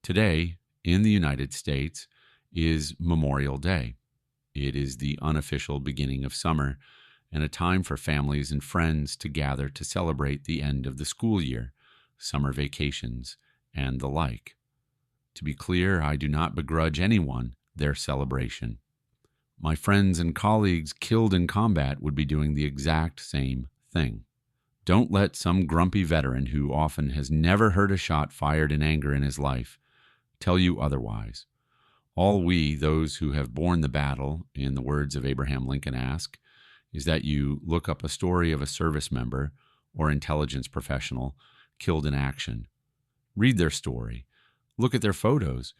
Today, in the United States, is Memorial Day. It is the unofficial beginning of summer and a time for families and friends to gather to celebrate the end of the school year, summer vacations, and the like. To be clear, I do not begrudge anyone their celebration. My friends and colleagues killed in combat would be doing the exact same thing. Don't let some grumpy veteran who often has never heard a shot fired in anger in his life tell you otherwise. All we, those who have borne the battle, in the words of Abraham Lincoln, ask is that you look up a story of a service member or intelligence professional killed in action. Read their story, look at their photos,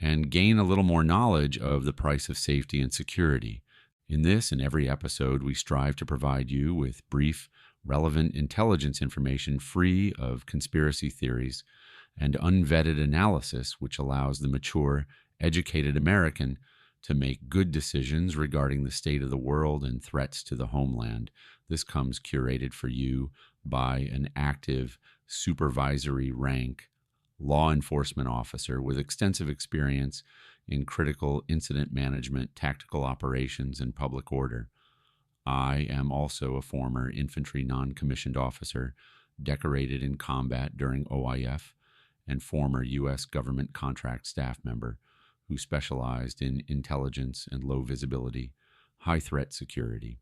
and gain a little more knowledge of the price of safety and security. In this and every episode, we strive to provide you with brief, relevant intelligence information free of conspiracy theories and unvetted analysis, which allows the mature, educated American to make good decisions regarding the state of the world and threats to the homeland. This comes curated for you by an active, supervisory rank law enforcement officer with extensive experience in critical incident management, tactical operations, and public order. I am also a former infantry non-commissioned officer, decorated in combat during OIF, and former U.S. government contract staff member who specialized in intelligence and low visibility, high threat security.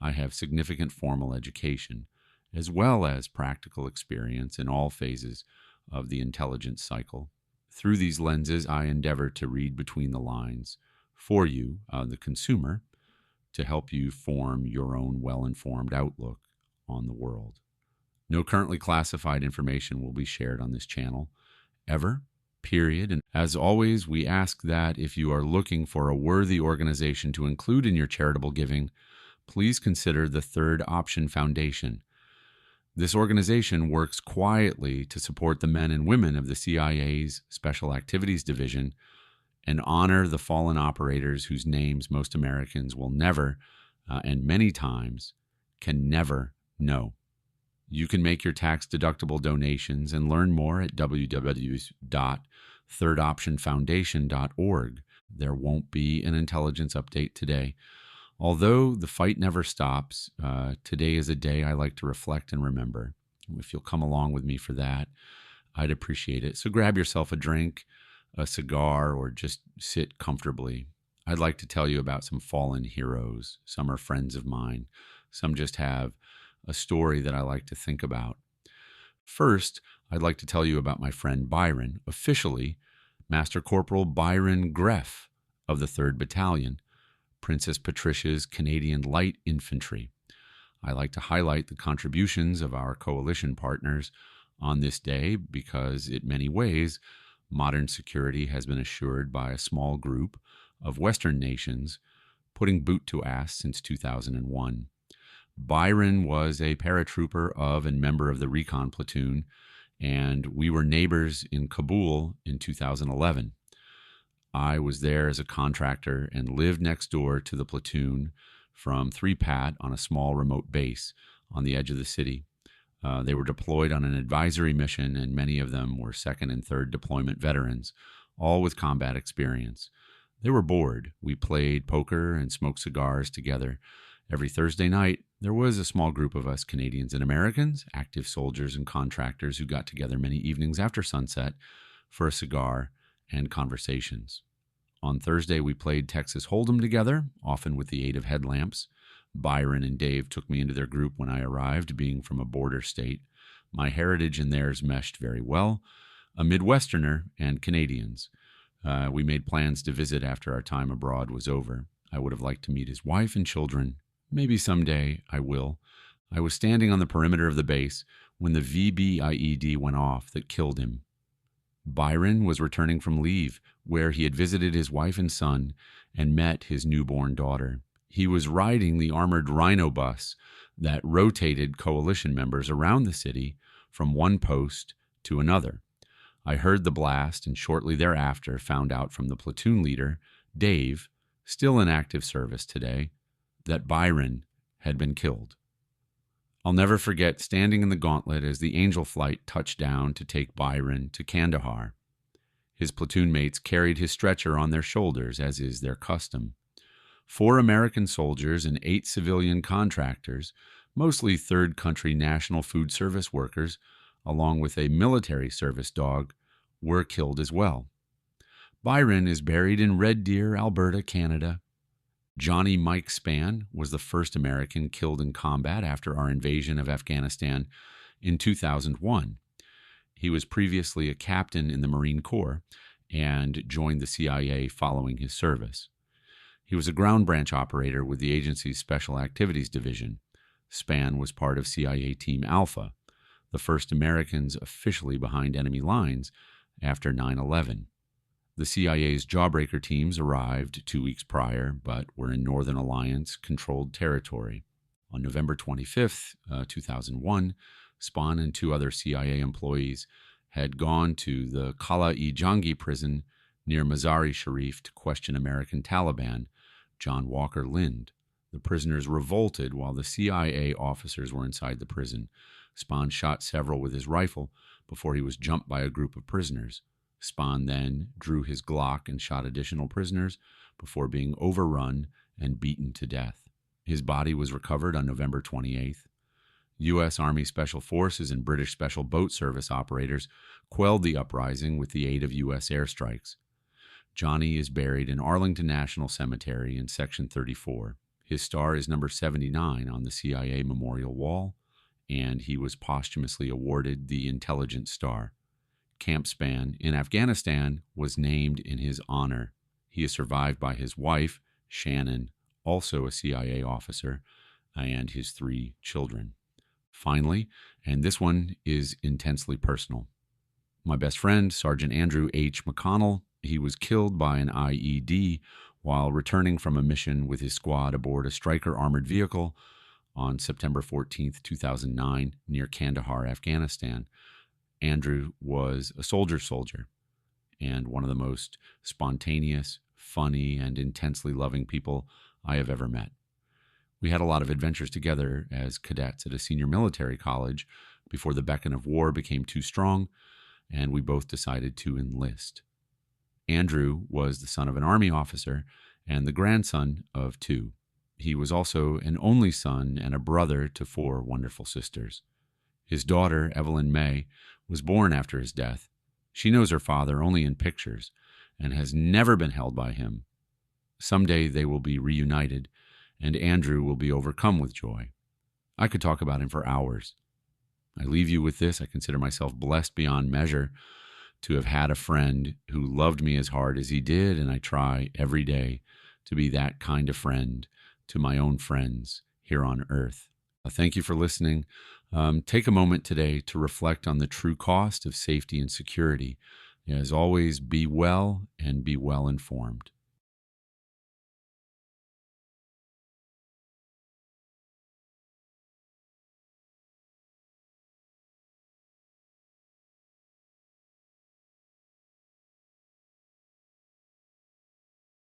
I have significant formal education, as well as practical experience in all phases of the intelligence cycle. Through these lenses, I endeavor to read between the lines for you, the consumer, to help you form your own well-informed outlook on the world. No currently classified information will be shared on this channel, ever, period. And as always, we ask that if you are looking for a worthy organization to include in your charitable giving, please consider the Third Option Foundation. This organization works quietly to support the men and women of the CIA's Special Activities Division and honor the fallen operators whose names most Americans will never, and many times, can never know. You can make your tax-deductible donations and learn more at www.thirdoptionfoundation.org. There won't be an intelligence update today. Although the fight never stops, today is a day I like to reflect and remember. If you'll come along with me for that, I'd appreciate it. So grab yourself a drink, a cigar, or just sit comfortably. I'd like to tell you about some fallen heroes. Some are friends of mine. Some just have a story that I like to think about. First, I'd like to tell you about my friend Byron, officially Master Corporal Byron Greff of the 3rd Battalion, Princess Patricia's Canadian Light Infantry. I like to highlight the contributions of our coalition partners on this day because, in many ways, modern security has been assured by a small group of Western nations, putting boot to ass since 2001. Byron was a paratrooper of and member of the recon platoon, and we were neighbors in Kabul in 2011. I was there as a contractor and lived next door to the platoon from 3PAT on a small remote base on the edge of the city. They were deployed on an advisory mission, and many of them were 2nd and 3rd deployment veterans, all with combat experience. They were bored. We played poker and smoked cigars together. Every Thursday night, there was a small group of us Canadians and Americans, active soldiers and contractors, who got together many evenings after sunset for a cigar and conversations. On Thursday, we played Texas Hold'em together, often with the aid of headlamps. Byron and Dave took me into their group when I arrived, being from a border state. My heritage and theirs meshed very well, a Midwesterner and Canadians. We made plans to visit after our time abroad was over. I would have liked to meet his wife and children. Maybe someday I will. I was standing on the perimeter of the base when the VBIED went off that killed him. Byron was returning from leave, where he had visited his wife and son and met his newborn daughter. He was riding the armored Rhino bus that rotated coalition members around the city from one post to another. I heard the blast and shortly thereafter found out from the platoon leader, Dave, still in active service today, that Byron had been killed. I'll never forget standing in the gauntlet as the Angel flight touched down to take Byron to Kandahar. His platoon mates carried his stretcher on their shoulders, as is their custom. 4 American soldiers and 8 civilian contractors, mostly third country National Food Service workers, along with a military service dog, were killed as well. Byron is buried in Red Deer, Alberta, Canada. Johnny Mike Spann was the first American killed in combat after our invasion of Afghanistan in 2001. He was previously a captain in the Marine Corps and joined the CIA following his service. He was a ground branch operator with the agency's Special Activities Division. Spann was part of CIA Team Alpha, the first Americans officially behind enemy lines after 9/11. The CIA's Jawbreaker teams arrived 2 weeks prior, but were in Northern Alliance-controlled territory. On November 25, 2001, Spann and 2 other CIA employees had gone to the Kala-i-Jangi prison near Mazar-i-Sharif to question American Taliban, John Walker Lind. The prisoners revolted while the CIA officers were inside the prison. Spann shot several with his rifle before he was jumped by a group of prisoners. Spann then drew his Glock and shot additional prisoners before being overrun and beaten to death. His body was recovered on November 28th. U.S. Army Special Forces and British Special Boat Service operators quelled the uprising with the aid of U.S. airstrikes. Johnny is buried in Arlington National Cemetery in Section 34. His star is number 79 on the CIA Memorial Wall, and he was posthumously awarded the Intelligence Star. Camp Spann in Afghanistan was named in his honor. He is survived by his wife, Shannon, also a CIA officer, and his 3 children. Finally, and this one is intensely personal, my best friend, Sergeant Andrew H. McConnell, he was killed by an IED while returning from a mission with his squad aboard a Stryker armored vehicle on September 14, 2009, near Kandahar, Afghanistan. Andrew was a soldier, and one of the most spontaneous, funny, and intensely loving people I have ever met. We had a lot of adventures together as cadets at a senior military college before the beckon of war became too strong, and we both decided to enlist. Andrew was the son of an Army officer and the grandson of 2. He was also an only son and a brother to 4 wonderful sisters. His daughter, Evelyn May, was born after his death. She knows her father only in pictures and has never been held by him. Someday they will be reunited, and Andrew will be overcome with joy. I could talk about him for hours. I leave you with this. I consider myself blessed beyond measure to have had a friend who loved me as hard as he did, and I try every day to be that kind of friend to my own friends here on earth. Thank you for listening. Take a moment today to reflect on the true cost of safety and security. As always, be well and be well informed.